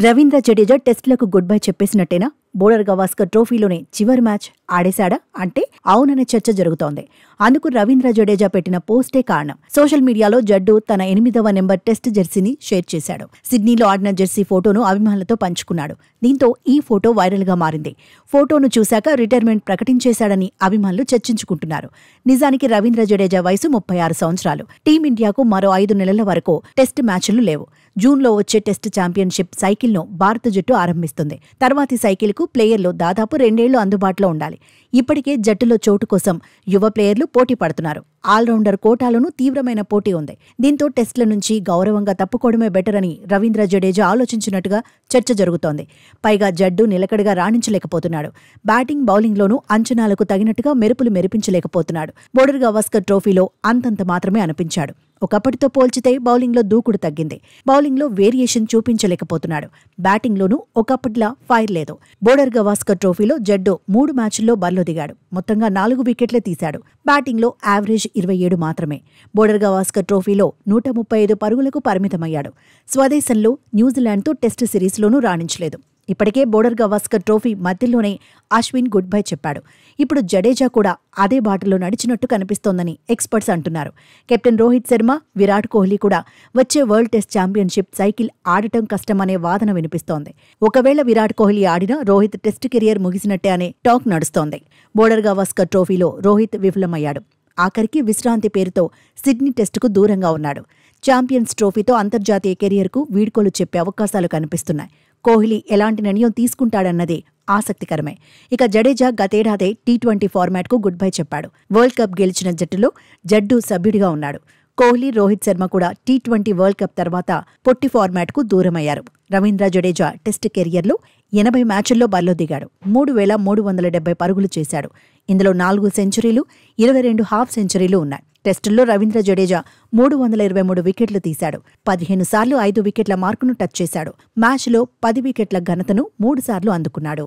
రవీంద్ర జడేజా టెస్టులకు goodbye చెప్పేసినట్టేనా? Border Gavaskar ట్రోఫీలోనే చివరి మ్యాచ్ ఆడేశాడా అంటే అవుననే చర్చ జరుగుతోంది. అందుకు రవీంద్ర జడేజా పెట్టిన పోస్టే కారణం. సోషల్ మీడియాలో జడ్డు తన 8వ నెంబర్ టెస్ట్ జెర్సీని షేర్ చేశాడు. సిడ్నీలో ఆడిన జెర్సీ ఫోటోను అభిమానులతో పంచుకున్నాడు. దీంతో ఈ ఫోటో వైరల్ గా మారింది. ఫోటోను చూశాక రిటైర్మెంట్ ప్రకటించేశాడని అభిమానులు చర్చించుకుంటున్నారు. నిజానికి రవీంద్ర జడేజా వయసు 36 సంవత్సరాలు. టీమిండియాకు మరో 5 నెలల వరకు టెస్ట్ మ్యాచ్లు లేవు. జూన్లో వచ్చే టెస్ట్ ఛాంపియన్షిప్ సైకిల్ను భారత జట్టు ఆరంభిస్తుంది. తర్వాతి సైకిల్కు ప్లేయర్లు దాదాపు 2 ఏళ్లు అందుబాటులో ఉండాలి. ఇప్పటికే జట్టులో చోటు కోసం యువ ప్లేయర్లు పోటీ పడుతున్నారు. ఆల్రౌండర్ కోటాలోనూ తీవ్రమైన పోటీ ఉంది. దీంతో టెస్టుల నుంచి గౌరవంగా తప్పుకోవడమే బెటర్ అని రవీంద్ర జడేజా ఆలోచించినట్టుగా చర్చ జరుగుతోంది. పైగా జడ్డు నిలకడగా రాణించలేకపోతున్నాడు. బ్యాటింగ్, బౌలింగ్లోనూ అంచనాలకు తగినట్టుగా మెరుపులు మెరిపించలేకపోతున్నాడు. బోర్డర్ గవాస్కర్ ట్రోఫీలో అంతంత మాత్రమే అనిపించాడు. ఒకప్పటితో పోల్చితే బౌలింగ్లో దూకుడు తగ్గింది. బౌలింగ్లో వేరియేషన్ చూపించలేకపోతున్నాడు. బ్యాటింగ్లోనూ ఒకప్పటిలా ఫైర్ లేదు. బోర్డర్ గవాస్కర్ ట్రోఫీలో జడ్డు 3 మ్యాచ్ల్లో బరిలో దిగాడు. మొత్తంగా 4 వికెట్లే తీశాడు. బ్యాటింగ్లో యావరేజ్ 27 మాత్రమే. బోర్డర్ గవాస్కర్ ట్రోఫీలో 135 పరుగులకు పరిమితమయ్యాడు. స్వదేశంలో న్యూజిలాండ్తో టెస్టు సిరీస్లోనూ రాణించలేదు. ఇప్పటికే బోర్డర్ గవాస్కర్ ట్రోఫీ మధ్యలోనే అశ్విన్ గుడ్ బై చెప్పాడు. ఇప్పుడు జడేజా కూడా అదే బాటలో నడిచినట్టు కనిపిస్తోందని ఎక్స్పర్ట్స్ అంటున్నారు. కెప్టెన్ రోహిత్ శర్మ, విరాట్ కోహ్లీ కూడా వచ్చే వరల్డ్ టెస్ట్ ఛాంపియన్షిప్ సైకిల్ ఆడటం కష్టమనే వాదన వినిపిస్తోంది. ఒకవేళ విరాట్ కోహ్లీ ఆడినా రోహిత్ టెస్ట్ కెరియర్ ముగిసినట్టే అనే టాక్ నడుస్తోంది. బోర్డర్ గవాస్కర్ ట్రోఫీలో రోహిత్ విఫలమయ్యాడు. ఆఖరికి విశ్రాంతి పేరుతో సిడ్నీ టెస్టుకు దూరంగా ఉన్నాడు. ఛాంపియన్స్ ట్రోఫీతో అంతర్జాతీయ కెరియర్కు వీడ్కోలు చెప్పే అవకాశాలు కనిపిస్తున్నాయి. కోహ్లీ ఎలాంటి నిర్ణయం తీసుకుంటాడన్నది ఆసక్తికరమే. ఇక జడేజా గతేడాదే టీ20 ఫార్మాట్కు గుడ్ బై చెప్పాడు. వరల్డ్ కప్ గెలిచిన జట్టులో జడ్డు సభ్యుడిగా ఉన్నాడు. కోహ్లీ, రోహిత్ శర్మ కూడా టీ20 వరల్డ్ కప్ తర్వాత పొట్టి ఫార్మాట్కు దూరమయ్యారు. రవీంద్ర జడేజా టెస్ట్ కెరియర్లో 80 మ్యాచ్ల్లో బరిలో దిగాడు. 3,370 పరుగులు చేశాడు. ఇందులో 4 సెంచరీలు, 22 హాఫ్ సెంచరీలు ఉన్నాయి. టెస్టుల్లో రవీంద్ర జడేజా 323 వికెట్లు తీశాడు. 15 సార్లు 5 వికెట్ల మార్కును టచ్ చేశాడు. మ్యాచ్లో 10 వికెట్ల ఘనతను 3 సార్లు అందుకున్నాడు.